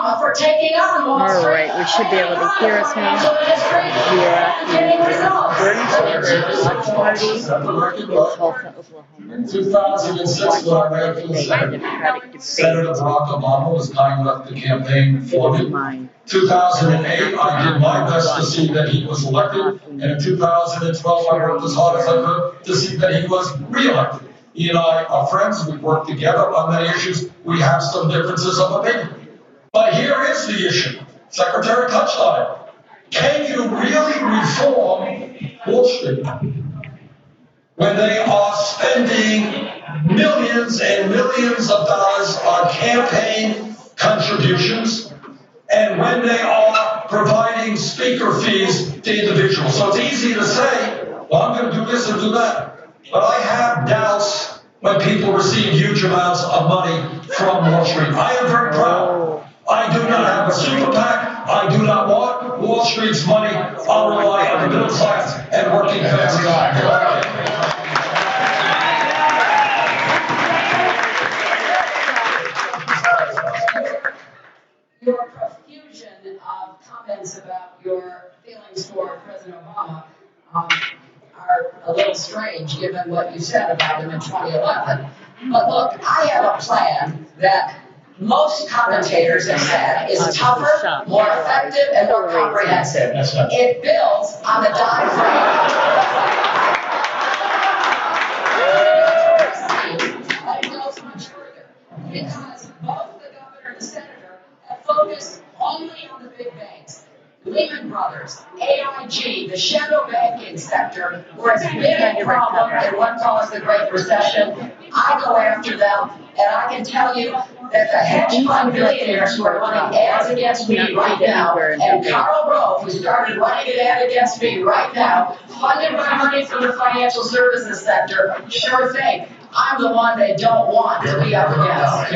Obama for taking on Wall All Street. right, we should be able to hear us now. We are at the Bernie Sanders Party in Tulsa, Oklahoma. In 2006, when I ran for Senate, Senator Barack Obama was kind enough to campaign for me. 2008, I did my best to see that he was elected, and in 2012, I worked as hard as I could to see that he was reelected. He and I are friends. We work together on many issues. We have some differences of opinion. But here is the issue. Secretary touched on it. Can you really reform Wall Street when they are spending millions and millions of dollars on campaign contributions and when they are providing speaker fees to individuals? So it's easy to say, well, I'm going to do this and do that. But I have doubts when people receive huge amounts of money from Wall Street. I am very proud. I do not have a super PAC. I do not want Wall Street's money. I'll rely on the middle class and working families. Your profusion of comments about your feelings for President Obama are a little strange given what you said about him in 2011. But look, I have a plan that most commentators have said is tougher, more effective, and more comprehensive. It builds on the Dodd-Frank. It goes much further because both the governor and the senator have focused only on the big banks. Lehman Brothers, AIG, the shadow banking sector were as big a problem in what caused the Great Recession. I go after them, and I can tell you that the hedge fund billionaires who are running ads against me right now, and Karl Rove, who started running an ad against me right now, funded by money from the financial services sector, sure think I'm the one they don't want to be up against.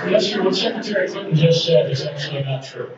Yes, sir. What Secretary Clinton just said is actually not true.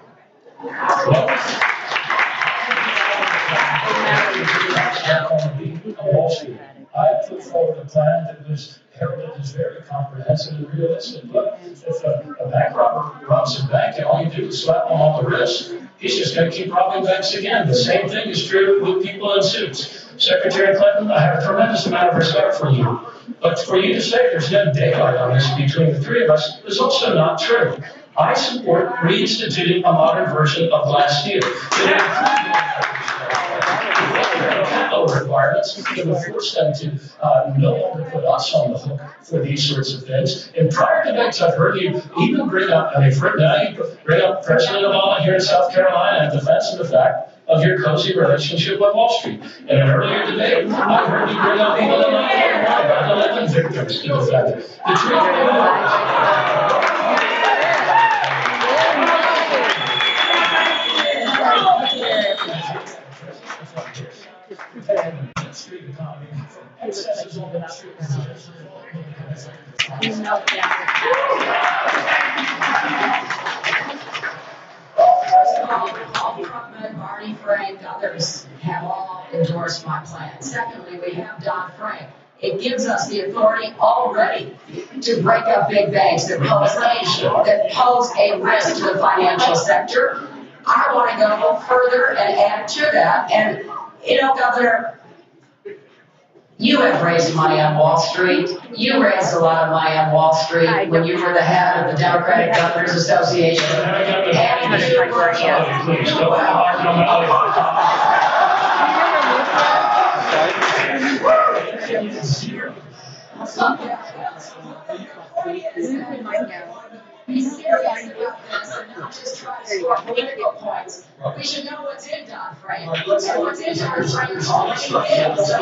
Wall Street. I put forward a plan that was heralded as very comprehensive and realistic. But if a bank robber robs a bank and all you do is slap him on the wrist, he's just going to keep robbing banks again. The same thing is true with people in suits. Secretary Clinton, I have a tremendous amount of respect for you. But for you to say there's no daylight on this between the three of us is also not true. I support reinstituting a modern version of Glass-Steagall. Capital requirements that will force them to no longer put us on the hook for these sorts of things. In prior debates, I've heard you even bring up, now you bring up President Obama here in South Carolina in defense of the fact of your cozy relationship with Wall Street. In an earlier debate, I heard you bring up people in 9/11 victims to defend it. The truth Paul Krugman, Barney Frank, others have all endorsed my plan. Secondly, we have Dodd-Frank. It gives us the authority already to break up big banks that pose a risk to the financial sector. I want to go further and add to that. And, you know, Governor, you have raised money on Wall Street. You raised a lot of money on Wall Street when you were the head of the Democratic Governors Association. And you were be serious about this and not just try to score political points. We should know what's in Dodd-Frank. And what's in Dodd-Frank is already in. So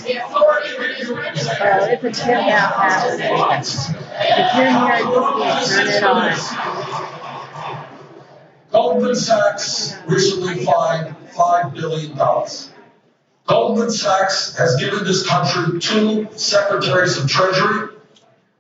the authority is registered. If it's here now, pass it. If you're here, just turn it on. Goldman Sachs recently fined $5 billion. Goldman Sachs has given this country 2 secretaries of Treasury,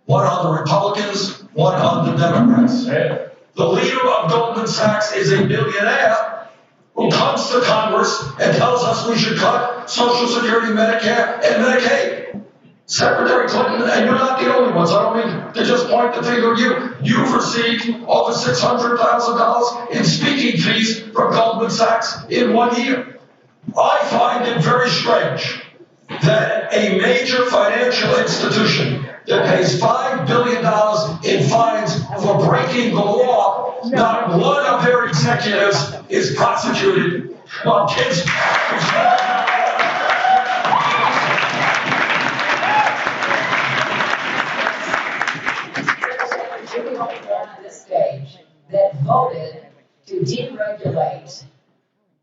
one on the Republicans, one on the Democrats. The leader of Goldman Sachs is a billionaire who comes to Congress and tells us we should cut Social Security, Medicare, and Medicaid. Secretary Clinton, and you're not the only ones, I don't mean to just point the finger at you. You've received over $600,000 in speaking fees from Goldman Sachs in 1 year. I find it very strange that a major financial institution that pays $5 billion in fines for breaking the law, not one of their executives is prosecuted on kids. On this stage that voted to deregulate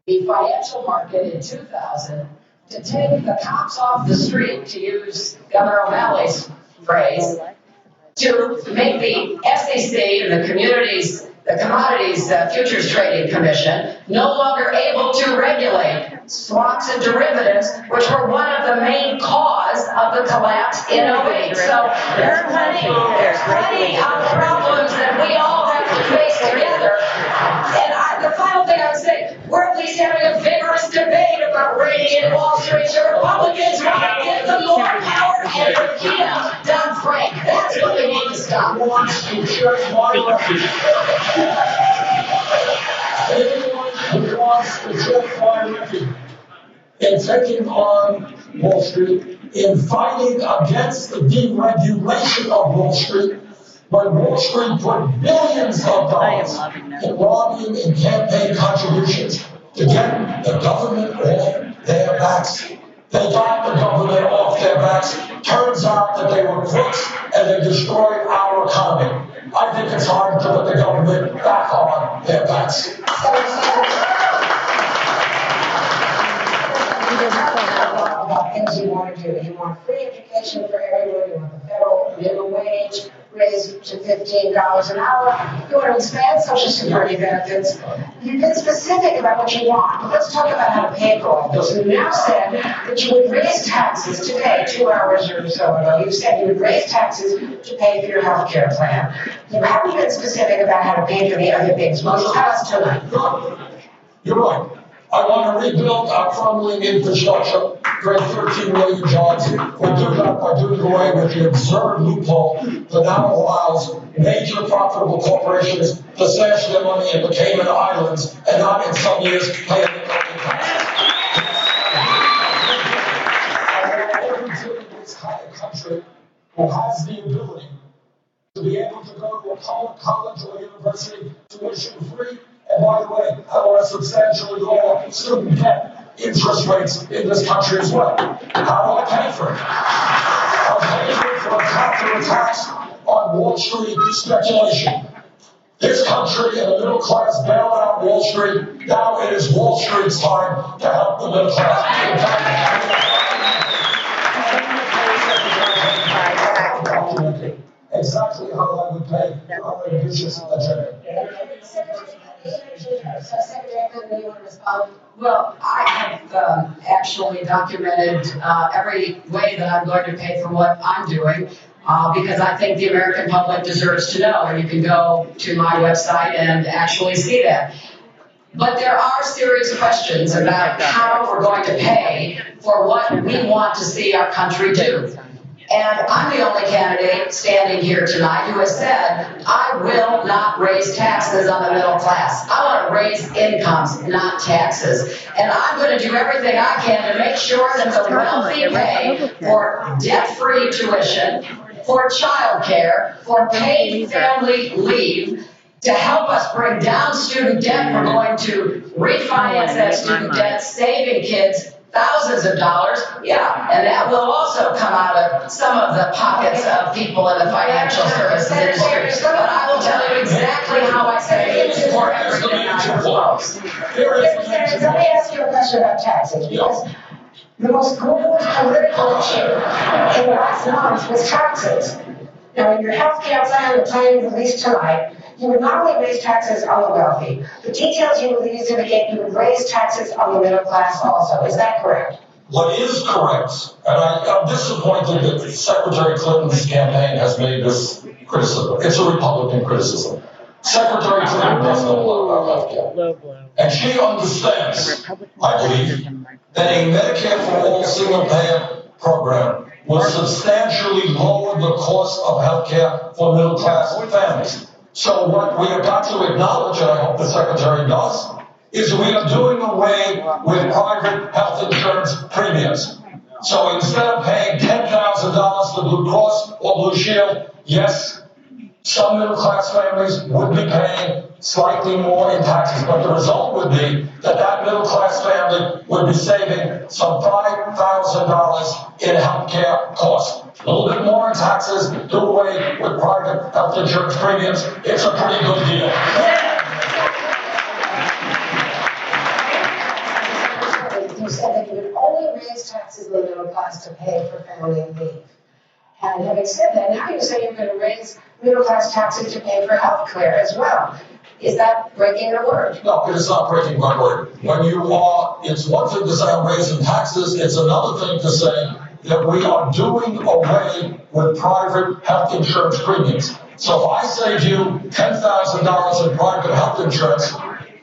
the financial market in 2000, to take the cops off the street, to use Governor O'Malley's phrase, to make the SEC and the Commodities Futures Trading Commission no longer able to regulate swaps and derivatives, which were one of the main cause of the collapse in 08. So there's plenty of problems that we all have to face together. And the final thing I would say, we're at least having a vigorous debate about reining in Wall Street. The Republicans want to give them more power and repeat Dodd-Frank. That's what we need to stop. Anyone who wants to check my record in taking on Wall Street, in fighting against the deregulation of Wall Street, when Wall Street put billions of dollars in lobbying and campaign contributions to get the government off their backs. They got the government off their backs. Turns out that they were crooks and they destroyed our economy. I think it's time to put the government back on their backs. About things you want to do. You want free education for everyone. You want the federal minimum wage raised to $15 an hour. You want to expand Social Security benefits. You've been specific about what you want. But let's talk about how to pay for all this. You now said that you would raise taxes to pay 2 hours or so ago. You said you would raise taxes to pay for your health care plan. You haven't been specific about how to pay for the other things. Will you tell us tonight? You're right. I want to rebuild our crumbling infrastructure, create 13 million jobs. We do that by doing away with the absurd loophole that now allows major profitable corporations to stash their money in the Cayman Islands and not in some years pay an income tax. Every citizen in this country who has the ability to be able to go to a public college or university tuition free. And by the way, I want to substantially lower student debt interest rates in this country as well. How do I pay for it? I'll pay for a capital tax on Wall Street speculation. This country and the middle class bailed out Wall Street. Now it is Wall Street's time to help the middle class. Exactly how I would pay for our ambitious agenda. Well, I have actually documented every way that I'm going to pay for what I'm doing because I think the American public deserves to know. And you can go to my website and actually see that. But there are serious questions about how we're going to pay for what we want to see our country do. And I'm the only candidate standing here tonight who has said, I will not raise taxes on the middle class. I want to raise incomes, not taxes. And I'm going to do everything I can to make sure that the wealthy pay for debt-free tuition, for child care, for paid family leave, to help us bring down student debt. We're going to refinance that student debt, saving kids thousands of dollars, yeah, and that will also come out of some of the pockets of people in the financial services industry. But I will tell you exactly how I pay for everything I propose. Let me ask you a question about taxes, because the most global political issue in the last month was taxes. Now, in your health care plan, the plan you released tonight, you would not only raise taxes on the wealthy, the details you released indicate you would raise taxes on the middle class also. Is that correct? What is correct, and I'm disappointed that Secretary Clinton's campaign has made this criticism. It's a Republican criticism. Secretary Clinton does know a lot about healthcare. And she understands, I believe, that a Medicare for All single-payer program will substantially lower the cost of healthcare for middle-class families. So what we have got to acknowledge, and I hope the Secretary does, is we are doing away with private health insurance premiums. So instead of paying $10,000 for Blue Cross or Blue Shield, yes, some middle-class families would be paying slightly more in taxes, but the result would be that that middle-class family would be saving some $5,000 in healthcare costs. A little bit more in taxes, do away with private health insurance premiums. It's a pretty good deal. You said that you would only raise taxes in the middle class to pay for family leave. And having said that, now you say you're going to raise middle class taxes to pay for health care as well. Is that breaking your word? No, it is not breaking my word. When you are, it's one thing to say I'm raising taxes, it's another thing to say that we are doing away with private health insurance premiums. So if I save you $10,000 in private health insurance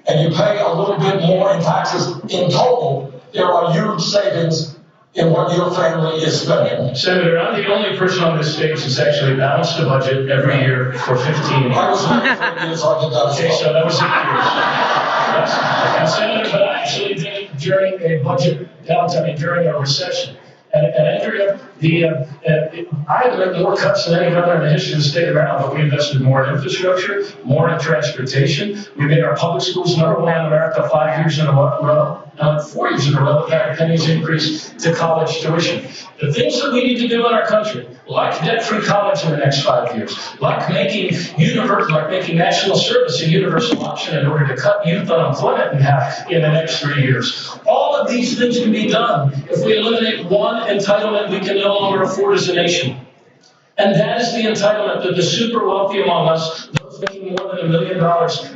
and you pay a little bit more in taxes in total, there are huge savings in what your family is spending. Senator, I'm the only person on this stage that's actually balanced the budget every year for 15 years. I was here for years, I did that as Okay, well. so that was 8 years. Yes. And Senator, but I actually did it during a budget downturn, during a recession. And Andrea, I had to make more cuts than any other in the history of the state of Maryland, but we invested more in infrastructure, more in transportation. We made our public schools number one in America 5 years in a row. 4 years in a row, without a penny's increase to college tuition. The things that we need to do in our country, like debt-free college in the next 5 years, like making national service a universal option in order to cut youth unemployment in half in the next 3 years. All of these things can be done if we eliminate one entitlement we can no longer afford as a nation. And that is the entitlement that the super wealthy among us, those making more than $1 million,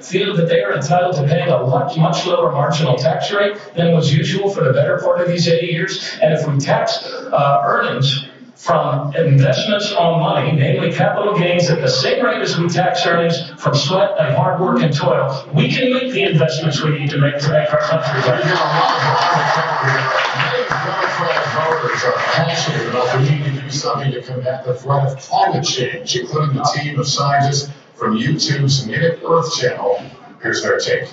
feel that they are entitled to paying a much lower marginal tax rate than was usual for the better part of these 80 years. And if we tax earnings from investments on money, namely capital gains, at the same rate as we tax earnings from sweat and hard work and toil, we can make the investments we need to make our country better. Voters are passionate about the need to do something to combat the threat of climate change, including the team of scientists from YouTube's Minute Earth channel. Here's their take.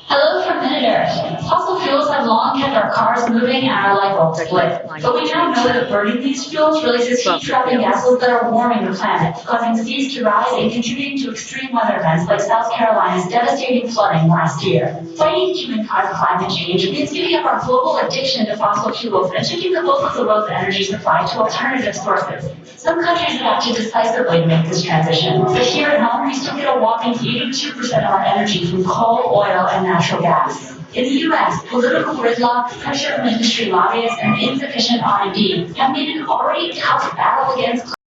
Hello from Minute Earth. Fossil fuels have long kept our cars moving and our light bulbs lit. But we now know that burning these fuels releases heat-trapping gases that are warming the planet, causing seas to rise and contributing to extreme weather events like South Carolina's devastating flooding last year. Fighting human-caused climate change means giving up our global addiction to fossil fuels and shifting the bulk of the world's energy supply to alternative sources. Some countries have acted decisively to make this transition, but here at home we still get a whopping 82% of our energy from coal, oil, and natural gas. In the U.S., political gridlock, pressure from industry lobbyists, and insufficient R&D have made an already tough battle against